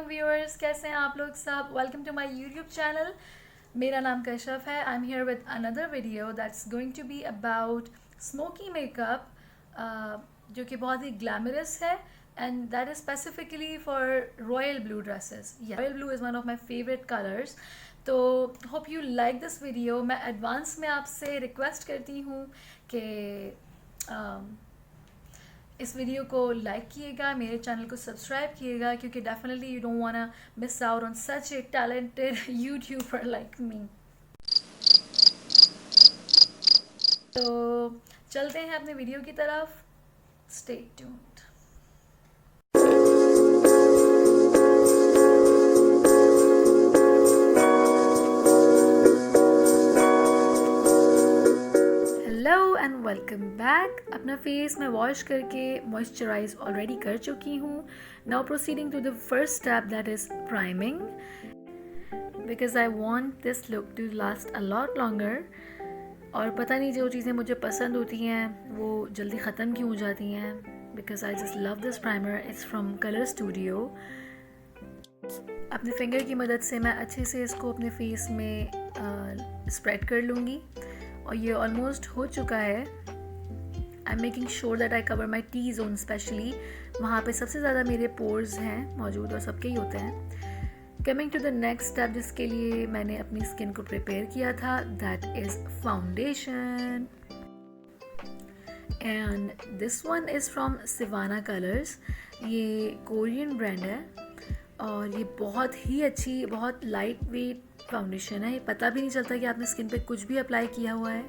वालेकुम व्यूअर्स, कैसे हैं आप लोग सब। Welcome to my YouTube channel. मेरा नाम कशफ है। I am here with another video that's going to be about smoky makeup, जो कि बहुत ही ग्लैमरस है and that is specifically for royal blue dresses. Royal blue is one of my favourite colours. तो hope you like this video. मैं advance में आपसे request करती हूँ कि इस वीडियो को लाइक कीजिएगा, मेरे चैनल को सब्सक्राइब कीजिएगा, क्योंकि definitely you don't want miss out on such a talented YouTuber like me. तो चलते हैं अपने वीडियो की तरफ। Stay tuned. Hello and welcome back. अपना फेस मैं वॉश करके मॉइस्चराइज ऑलरेडी कर चुकी हूँ। Now proceeding to the first step that is priming, because I want this look to last a lot longer. और पता नहीं जो चीज़ें मुझे पसंद होती हैं वो जल्दी ख़त्म क्यों हो जाती हैं, because I just love this primer. It's from colour studio. अपने फिंगर की मदद से मैं अच्छे से इसको अपने फेस में स्प्रेड कर लूँगी और ये ऑलमोस्ट हो चुका है। I am making sure that I cover my T zone specially, वहाँ पे सबसे ज़्यादा मेरे पोर्स हैं मौजूद और सबके ही होते हैं। Coming to the next step, जिसके लिए मैंने अपनी स्किन को प्रिपेयर किया था, that is foundation. And this one is from Sivanna Colors. ये कोरियन ब्रांड है और ये बहुत ही अच्छी, बहुत लाइट वेट फाउंडेशन है। ये पता भी नहीं चलता कि आपने स्किन पे कुछ भी अप्लाई किया हुआ है।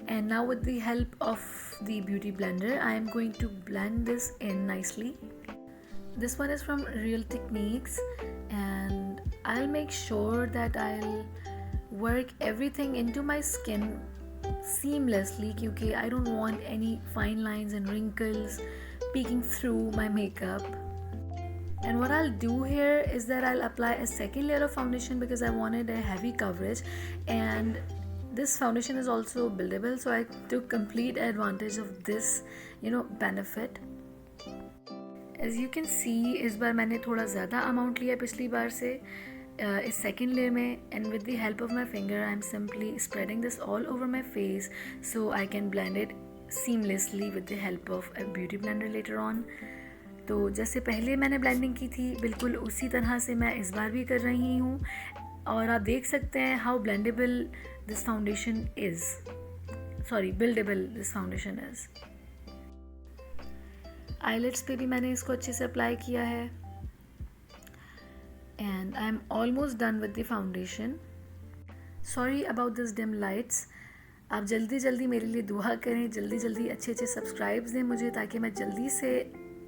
And now with the help of the beauty blender I am going to blend this in nicely. This one is from Real Techniques and I'll make sure that I'll work everything into my skin seamlessly, क्योंकि I don't want any fine lines and wrinkles peeking through my makeup. And what I'll do here is that I'll apply a second layer of foundation because I wanted a heavy coverage, and this foundation is also buildable, so I took complete advantage of this, benefit. As you can see इस बार मैंने थोड़ा ज़्यादा amount लिया पिछली बार से इस second layer में, and with the help of my finger I am simply spreading this all over my face so I can blend it seamlessly with the help of a beauty blender later on. तो जैसे पहले मैंने blending की थी बिल्कुल उसी तरह से मैं इस बार भी कर रही हूँ, और आप देख सकते हैं how blendable this foundation is, sorry buildable this foundation is. Eyelids पे भी मैंने इसको अच्छे से अप्लाई किया है and I am almost done with the foundation. Sorry about this dim lights. आप जल्दी जल्दी मेरे लिए दुआ करें, जल्दी जल्दी अच्छे अच्छे सब्सक्राइब्स दें मुझे, ताकि मैं जल्दी से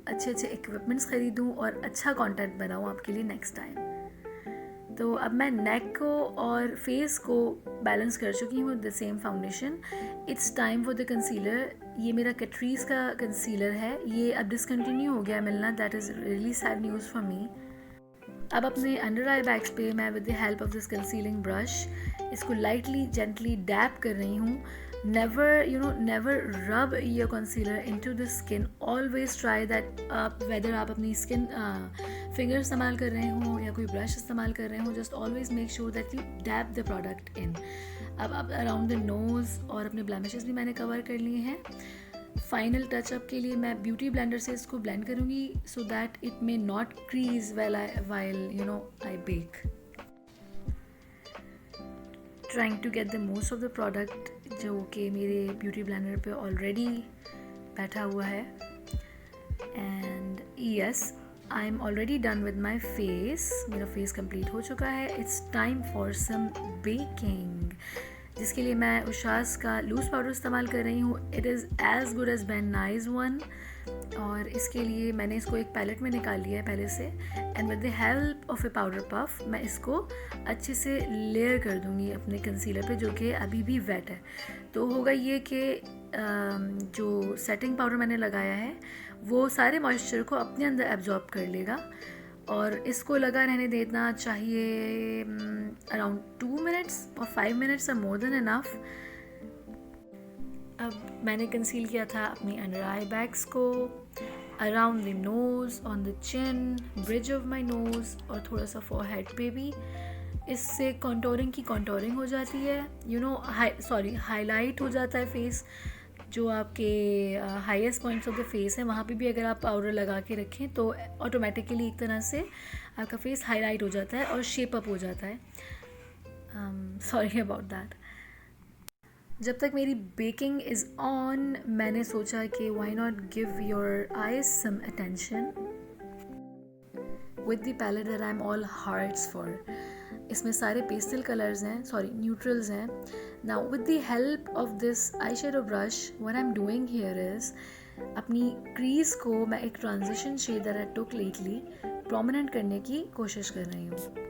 अच्छे अच्छे इक्विपमेंट्स ख़रीदूँ और अच्छा कंटेंट बनाऊँ आपके लिए नेक्स्ट टाइम. तो अब मैं नेक को और फेस को बैलेंस कर चुकी हूँ with the same foundation. It's time for the concealer. ये मेरा कैट्रीज का कंसीलर है, ये अब डिसकंटिन्यू हो गया मिलना. That is really sad news for me. अब अपने अंडर आई बैग्स पे मैं with the help of this concealing brush इसको लाइटली जेंटली डैप कर रही हूँ. never rub your concealer into the skin. Always try that whether आप अपनी स्किन फिंगर इस्तेमाल कर रहे हो या कोई ब्रश इस्तेमाल कर रहे हो, just always make sure that you dab the product in. अब अराउंड द नोज़ और अपने ब्लेमिशेस भी मैंने कवर कर लिए हैं. फाइनल टचअप के लिए मैं ब्यूटी ब्लेंडर से इसको ब्लेंड करूँगी so that it may not crease while I bake. Trying to get the most of the product जो कि मेरे ब्यूटी ब्लेंडर पे ऑलरेडी बैठा हुआ है. And yes, I am already done with my face. मेरा फेस कंप्लीट हो चुका है. It's time for some baking, जिसके लिए मैं उशास का लूज़ पाउडर इस्तेमाल कर रही हूँ. It is as good as Ben Nye's one. और इसके लिए मैंने इसको एक पैलेट में निकाल लिया है पहले से, and with the help of A powder puff मैं इसको अच्छे से लेयर कर दूँगी अपने कंसीलर पे, जो कि अभी भी वेट है. तो होगा ये कि जो सेटिंग पाउडर मैंने लगाया है वो सारे मॉइस्चर को अपने अंदर एब्जॉर्ब कर लेगा, और इसको लगा रहने देना चाहिए अराउंड 2 मिनट्स और 5 minutes are more than enough. अब मैंने कंसील किया था अपनी अंडर आई बैग्स को around the nose, on the chin, bridge of my nose और थोड़ा सा फोरहेड पे भी। इससे कॉन्टोरिंग की कॉन्टोरिंग हो जाती है, हाईलाइट हो जाता है फेस। जो आपके highest points of the face है वहाँ पे भी अगर आप पाउडर लगा के रखें तो ऑटोमेटिकली एक तरह से आपका फेस हाईलाइट हो जाता है और शेप अप हो जाता है। Sorry about that. जब तक मेरी बेकिंग इज़ ऑन, मैंने सोचा कि why not give your eyes some attention with the palette that I am all hearts for. इसमें सारे पेस्टल कलर्स हैं, न्यूट्रल्स हैं। Now with the help of this eye shadow brush, what I am doing here is, अपनी crease को मैं एक transition shade that I took lately prominent करने की कोशिश कर रही हूँ।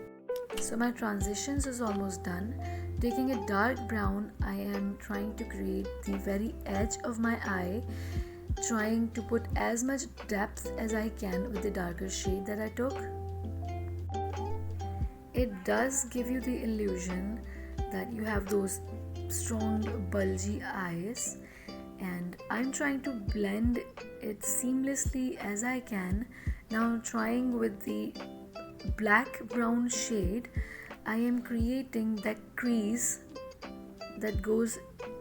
So my transitions is almost done. Taking a dark brown, I am trying to create the very edge of my eye, trying to put as much depth as I can with the darker shade that I took. It does give you the illusion that you have those strong bulgy eyes, and I'm trying to blend it seamlessly as I can. Now trying with the black brown shade, I am creating that crease that goes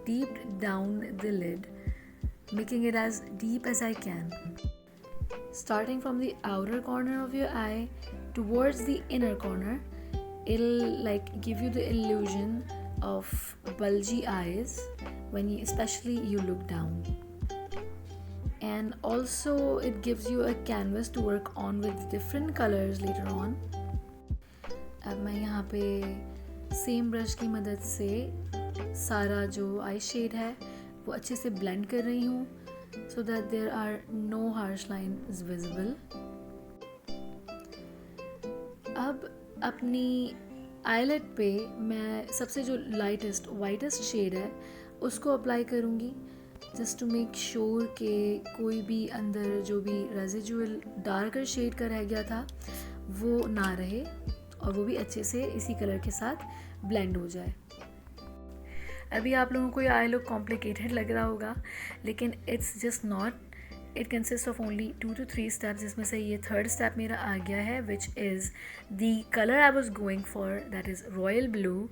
deep down the lid, making it as deep as I can. Starting from the outer corner of your eye towards the inner corner, it'll like give you the illusion of bulgy eyes when especially you look down. And also it gives you a canvas to work on with different colors later on. अब मैं यहाँ पे same brush की मदद से सारा जो आई shade है वो अच्छे से ब्लेंड कर रही हूँ so that there are no harsh lines visible. अब अपनी आईलेट पे मैं सबसे जो लाइटेस्ट वाइटेस्ट शेड है उसको अप्लाई करूँगी, जस्ट टू मेक श्योर कि कोई भी अंदर जो भी रेजिजुअल डार्कर शेड का रह गया था वो ना रहे और वो भी अच्छे से इसी कलर के साथ ब्लेंड हो जाए। अभी आप लोगों को ये आई लुक कॉम्प्लिकेटेड लग रहा होगा, लेकिन it's just not. It consist of only 2 to 3 steps, जिसमें से ये थर्ड स्टेप मेरा आ गया है, which is the colour I was going for, that is royal blue.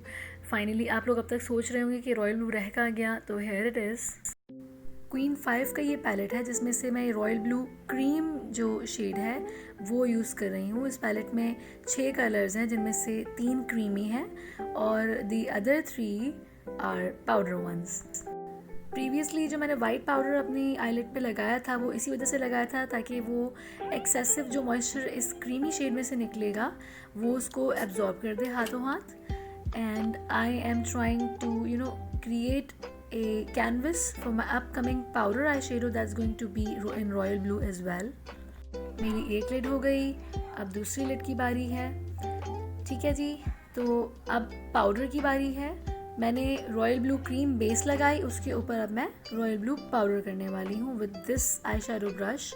Finally आप लोग अब तक सोच रहे होंगे कि रॉयल ब्लू रह कहाँ गया, तो हेयर इट इज़। क्वीन 5 का ये पैलेट है जिसमें से मैं रॉयल ब्लू क्रीम जो शेड है वो यूज़ कर रही हूँ। इस पैलेट में 6 कलर्स हैं जिनमें से 3 क्रीमी हैं और the other 3 are powder ones. Previously जो मैंने वाइट पाउडर अपनी आईलेट पे लगाया था वो इसी वजह से लगाया था ताकि वो एक्सेसिव जो मॉइस्चर इस क्रीमी शेड में से निकलेगा वो उसको एब्जॉर्ब कर दे हाथों हाथ। And I am trying to create a canvas for my upcoming powder eyeshadow that's going to be in royal blue as well. मेरी एक लिड हो गई, अब दूसरी लिड की बारी है। ठीक है जी, तो अब पाउडर की बारी है। मैंने रॉयल ब्लू क्रीम बेस लगाई, उसके ऊपर अब मैं रॉयल ब्लू पाउडर करने वाली हूँ with this eye shadow brush,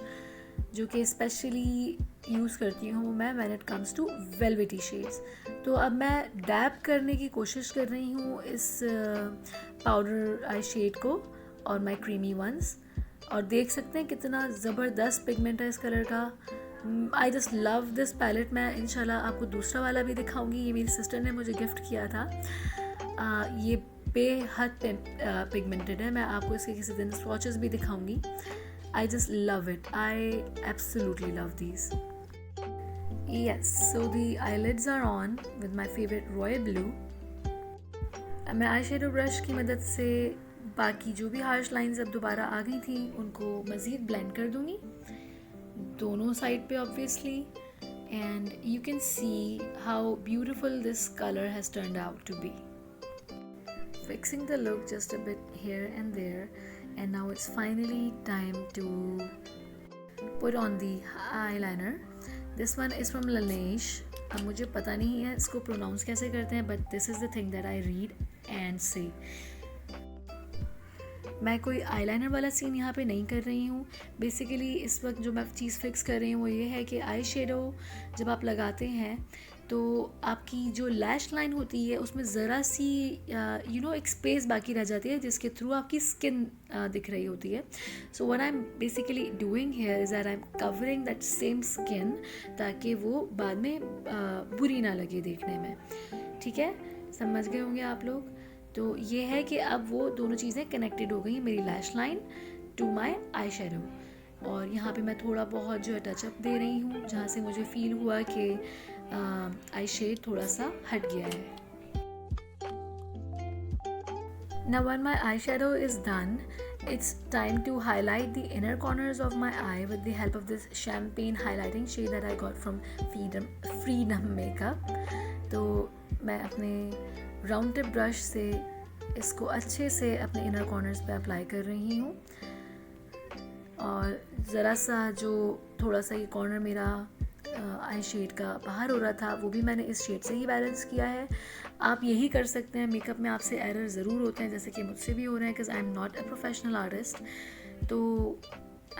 जो कि स्पेशली यूज़ करती हूँ मैं when it comes to velvety shades. तो अब मैं डैब करने की कोशिश कर रही हूँ इस पाउडर आई शेड को और माई क्रीमी वंस, और देख सकते हैं कितना ज़बरदस्त पिगमेंट है इस कलर का। I just love this palette. मैं इंशाल्लाह आपको दूसरा वाला भी दिखाऊंगी, ये मेरी सिस्टर ने मुझे गिफ्ट किया था। ये बेहद पिगमेंटेड है, मैं आपको इसके किसी दिन स्वॉचेस भी दिखाऊंगी। I just love it. I absolutely love these. Yes, so the eyelids are on with my favorite royal blue. मैं आई शेडो ब्रश की मदद से बाकी जो भी हार्श लाइंस अब दोबारा आ गई थी उनको मज़ीद ब्लेंड कर दूँगी दोनों साइड पे obviously, and you can see how beautiful this color has turned out to be. Fixing the look just a bit here and there, and now it's finally time to put on the eyeliner. This one is from Laneige. अब मुझे पता नहीं है इसको pronounce कैसे करते हैं, but this is the thing that I read and say. मैं कोई आईलाइनर वाला सीन यहाँ पे नहीं कर रही हूँ। बेसिकली इस वक्त जो मैं चीज़ फिक्स कर रही हूँ वो ये है कि आई शेडो जब आप लगाते हैं तो आपकी जो लैश लाइन होती है उसमें ज़रा सी एक स्पेस बाकी रह जाती है जिसके थ्रू आपकी स्किन दिख रही होती है। So what I am basically doing here is that I am covering that same skin ताकि वो बाद में बुरी ना लगे देखने में। ठीक है, समझ गए होंगे आप लोग। तो ये है कि अब वो दोनों चीज़ें कनेक्टेड हो गई, मेरी lash line to my eye shadow. और यहाँ पे मैं थोड़ा बहुत जो है टचअप दे रही हूँ जहाँ से मुझे फील हुआ कि आई शेड थोड़ा सा हट गया है। Now when my eyeshadow is done, it's time to highlight the inner corners of my eye with the help of this champagne highlighting shade that I got from Freedom Makeup. तो मैं अपने round tip brush से इसको अच्छे से अपने inner corners पे apply कर रही हूँ। और ज़रा सा जो थोड़ा सा ये कॉर्नर मेरा आई शेड का बाहर हो रहा था वो भी मैंने इस शेड से ही बैलेंस किया है। आप यही कर सकते हैं। मेकअप में आपसे एरर ज़रूर होते हैं, जैसे कि मुझसे भी हो रहे हैं, because I am not a professional artist. तो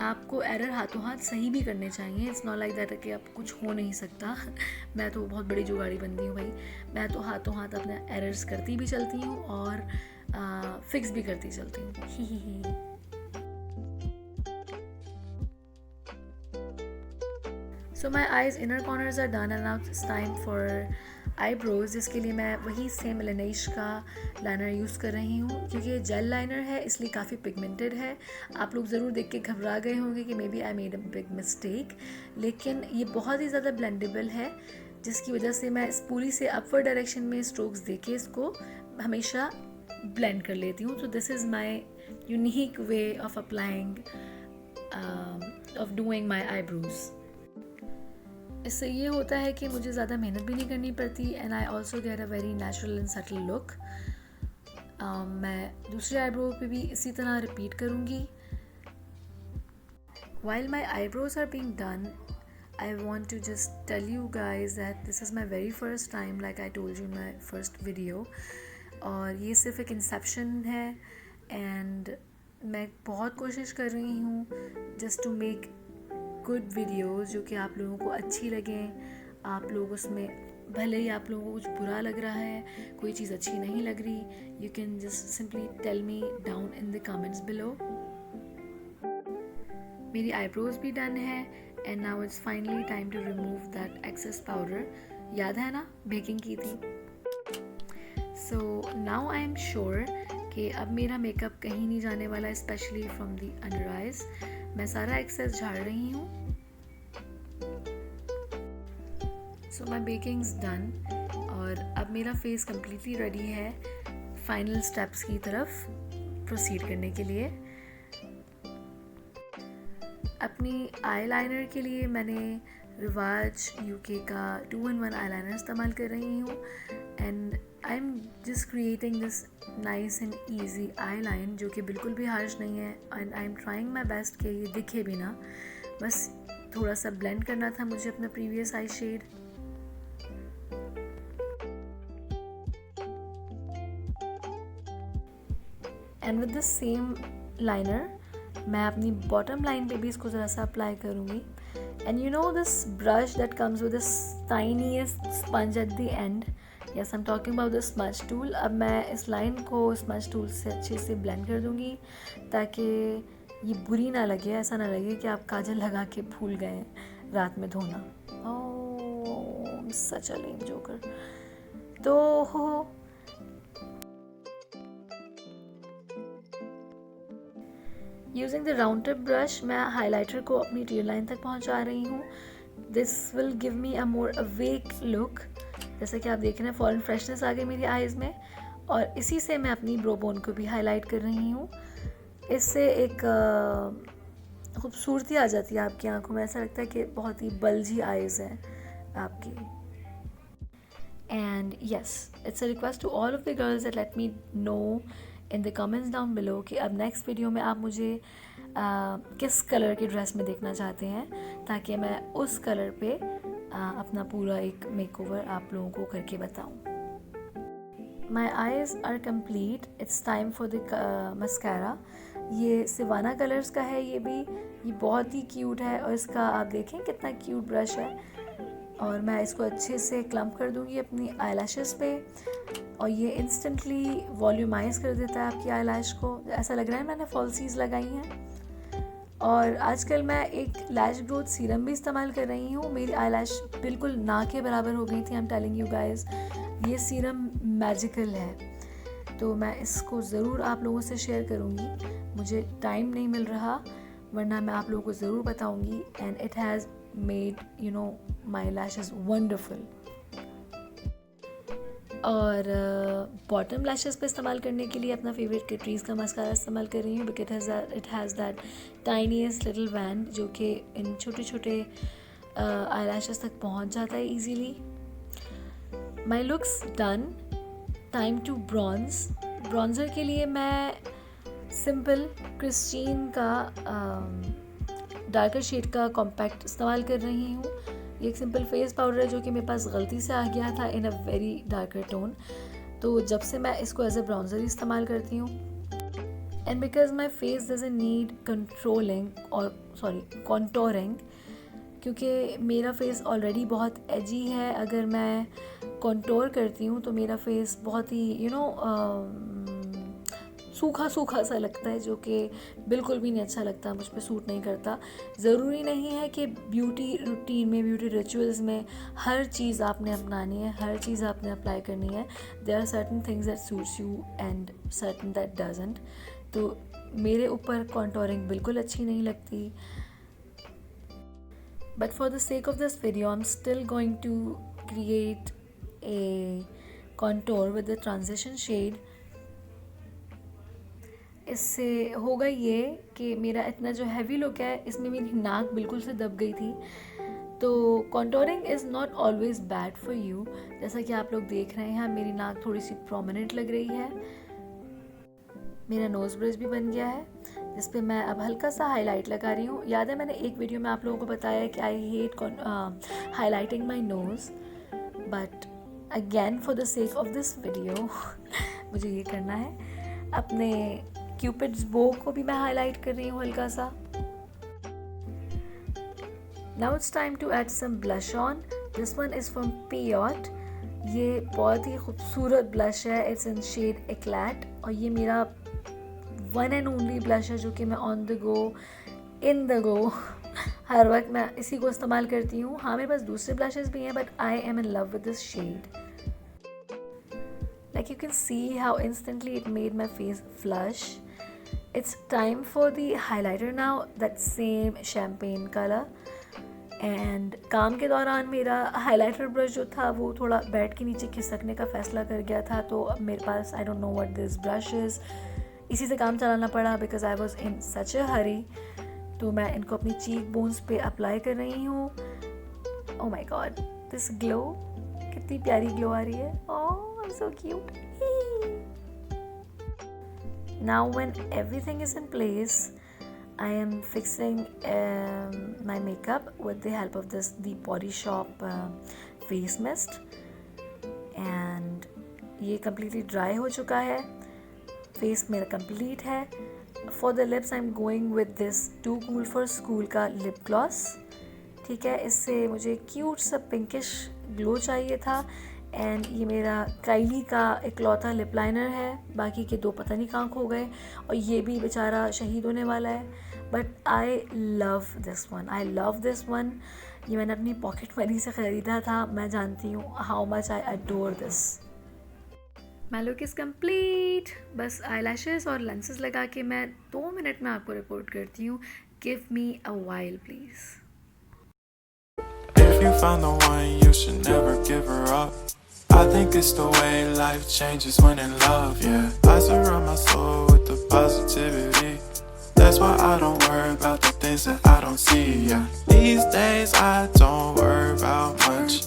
आपको एरर हाथों हाथ सही भी करने चाहिए। इट्स नॉट लाइक दैट कि आप कुछ हो नहीं सकता। मैं तो बहुत बड़ी जुगाड़ी बनती हूँ भाई। मैं तो हाथों हाथ अपने एरर्स करती भी चलती हूँ और फिक्स भी करती चलती हूँ। So my eyes inner corners are done and now it's time for eyebrows, जिसके लिए मैं वही सेम Laneige का लाइनर यूज़ कर रही हूँ। क्योंकि ये जेल लाइनर है इसलिए काफ़ी पिगमेंटेड है। आप लोग ज़रूर देख के घबरा गए होंगे कि maybe I made a big mistake, लेकिन ये बहुत ही ज़्यादा ब्लेंडेबल है जिसकी वजह से मैं इस पूरी से अपवर्ड डायरेक्शन में स्ट्रोक्स दे के इसको हमेशा ब्लेंड कर लेती हूँ। तो this is my unique way of applying of doing my eyebrows. इससे ये होता है कि मुझे ज़्यादा मेहनत भी नहीं करनी पड़ती and I also get a very natural and subtle look. मैं दूसरे आईब्रो पे भी इसी तरह रिपीट करूँगी। While my eyebrows are being done, I want to just tell you guys that this is my very first time, like I told you in my first video, और ये सिर्फ एक इंसेप्शन है एंड मैं बहुत कोशिश कर रही हूँ just to make good videos जो कि आप लोगों को अच्छी लगें। आप लोग उसमें भले ही आप लोगों को कुछ बुरा लग रहा है, कोई चीज़ अच्छी नहीं लग रही, you can just simply tell me down in the comments below. मेरी आईब्रोज भी डन है and now it's finally time to remove that excess powder. याद है ना बेकिंग की थी। So now I am sure कि अब मेरा मेकअप कहीं नहीं जाने वाला, specially from the under eyes. मैं सारा एक्सेस झाड़ रही हूँ। सो माई बेकिंग्स डन और अब मेरा फेस कम्प्लीटली रेडी है फाइनल स्टेप्स की तरफ प्रोसीड करने के लिए। अपनी आई लाइनर के लिए मैंने रिवाज यूके का 2-in-1 आई लाइनर इस्तेमाल कर रही हूँ and I am just creating this nice and easy I line जो कि बिल्कुल भी हार्श नहीं है and I am trying my best कि ये दिखे भी ना। बस थोड़ा सा ब्लेंड करना था मुझे अपना previous eye shade. And with the same liner मैं अपनी बॉटम लाइन पे भी इसको ज़रा सा अप्लाई करूँगी। And you know this brush that comes with this tiniest sponge at the end, yes I am talking about the smudge tool. अब मैं इस लाइन को स्मज टूल से अच्छे से ब्लेंड कर दूँगी ताकि ये बुरी ना लगे, ऐसा ना लगे कि आप काजल लगा के भूल गए रात में धोना। ओह सच अ लेम जोकर। तो using the round tip brush मैं हाइलाइटर को अपनी टियर लाइन तक पहुंचा रही हूँ। This will give me a more awake look. जैसे कि आप देख रहे हैं फ़ौरन फ्रेशनेस आ गई मेरी आईज़ में और इसी से मैं अपनी ब्रो बोन को भी हाईलाइट कर रही हूँ। इससे एक खूबसूरती आ जाती है आपकी आंखों में, ऐसा लगता है कि बहुत ही बल्जी आईज़ हैं आपकी। And yes, it's a request to all of the girls that let me know in the comments down below कि अब नेक्स्ट वीडियो में आप मुझे किस कलर की ड्रेस में देखना चाहते हैं ताकि मैं उस कलर पे अपना पूरा एक मेकओवर आप लोगों को करके बताऊं। My eyes are complete, it's time for the mascara. ये सिवाना कलर्स का है, ये बहुत ही क्यूट है और इसका आप देखें कितना क्यूट ब्रश है। और मैं इसको अच्छे से क्लम्प कर दूँगी अपनी आई लैशेस पे और ये इंस्टेंटली वॉल्यूमाइज कर देता है आपकी आई लैश को। ऐसा लग रहा है मैंने फॉल्सीज लगाई हैं। और आजकल मैं एक लैश ग्रोथ सीरम भी इस्तेमाल कर रही हूँ। मेरी आई लैश बिल्कुल ना के बराबर हो गई थी। I am telling you guys, ये सीरम मैजिकल है, तो मैं इसको ज़रूर आप लोगों से शेयर करूँगी। मुझे टाइम नहीं मिल रहा, वरना मैं आप लोगों को ज़रूर बताऊँगी। And it has made my lashes wonderful. और बॉटम लैशेस पे इस्तेमाल करने के लिए अपना फेवरेट कैटरीज़ का मस्कारा इस्तेमाल कर रही हूँ, because it has that tiniest little wand जो कि इन छोटे छोटे आई लैशेस तक पहुँच जाता है easily. My look's done, time to bronzer के लिए मैं सिंपल क्रिस्टीन का डार्कर शेड का कॉम्पैक्ट इस्तेमाल कर रही हूँ। ये एक सिंपल फेस पाउडर है जो कि मेरे पास गलती से आ गया था इन अ वेरी डार्कर टोन, तो जब से मैं इसको एज ए ब्राउन्जर इस्तेमाल करती हूँ। And because my face doesn't need contouring, क्योंकि मेरा फेस ऑलरेडी बहुत एजी है। अगर मैं कॉन्टोर करती हूँ तो मेरा फेस बहुत ही सूखा सूखा सा लगता है, जो कि बिल्कुल भी नहीं अच्छा लगता, मुझ पे सूट नहीं करता। ज़रूरी नहीं है कि ब्यूटी रूटीन में, ब्यूटी रिचुअल्स में हर चीज़ आपने अपनानी है, हर चीज़ आपने अप्लाई करनी है। There are certain things that suits you and certain that doesn't. तो मेरे ऊपर कॉन्टोरिंग बिल्कुल अच्छी नहीं लगती, but for the sake of this video I am still going to create a contour with the transition shade. इससे होगा ये कि मेरा इतना जो हैवी लुक है, इसमें मेरी नाक बिल्कुल से दब गई थी। तो contouring is not always bad for you. जैसा कि आप लोग देख रहे हैं, मेरी नाक थोड़ी सी प्रोमिनेंट लग रही है। मेरा नोज़ ब्रिज भी बन गया है, जिस पे मैं अब हल्का सा हाईलाइट लगा रही हूँ। याद है मैंने एक वीडियो में आप लोगों को बताया कि I hate highlighting my nose, but again for the sake of this video मुझे ये करना है। अपने क्यूपिड्स बो को भी मैं हाईलाइट कर रही हूँ हल्का सा। Now it's time to add some blush on. This one is from पियोट। ये बहुत ही खूबसूरत ब्लश है, इट्स इन शेड एक्लैट, और ये मेरा वन एंड ओनली ब्लश है जो कि मैं on the go, in the go हर वक्त मैं इसी को इस्तेमाल करती हूँ। हाँ, मेरे पास दूसरे ब्लशेस भी हैं, but I am in love with this shade. Like you can see how instantly it made my face flush. It's time for the highlighter now, that same champagne color. And काम के दौरान मेरा highlighter brush जो था वो थोड़ा bed के नीचे खिसकने का फ़ैसला कर गया था, तो अब मेरे पास I don't know what this brush is, इसी से काम चलाना पड़ा बिकॉज आई वॉज इन सच अ हरी। तो मैं इनको अपनी चीक बोन्स पे अप्लाई कर रही हूँ। Oh my God, this glow, कितनी प्यारी ग्लो आ रही है। ओह, so cute. Now when everything is in place, I am fixing my makeup with the help of this The Body Shop face mist, and ये completely dry हो चुका है। face मेरा complete है। For the lips I'm going with this Too Cool for School का lip gloss। ठीक है, इससे मुझे cute सा pinkish glow चाहिए था। एंड ये मेरा काइली का इकलौता लिप लाइनर है, बाकी के दो पता नहीं कहाँ खो गए, और ये भी बेचारा शहीद होने वाला है। But I love this one, I love this one. ये मैंने अपनी पॉकेट मनी से ख़रीदा था। मैं जानती हूँ how much I adore this. My look is complete. बस आई लैशेस और लेंसेज लगा के मैं 2 मिनट में आपको रिपोर्ट करती हूँ। Give me a while please. If you find the one, you should never give her up. I think it's the way life changes when in love, yeah. I surround my soul with the positivity. That's why I don't worry about the things that I don't see, yeah. These days I don't worry about much.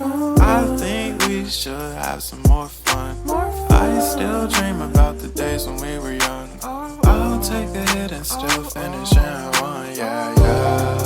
I think we should have some more fun. I still dream about the days when we were young. I'll take a hit and still finish in one, yeah, yeah.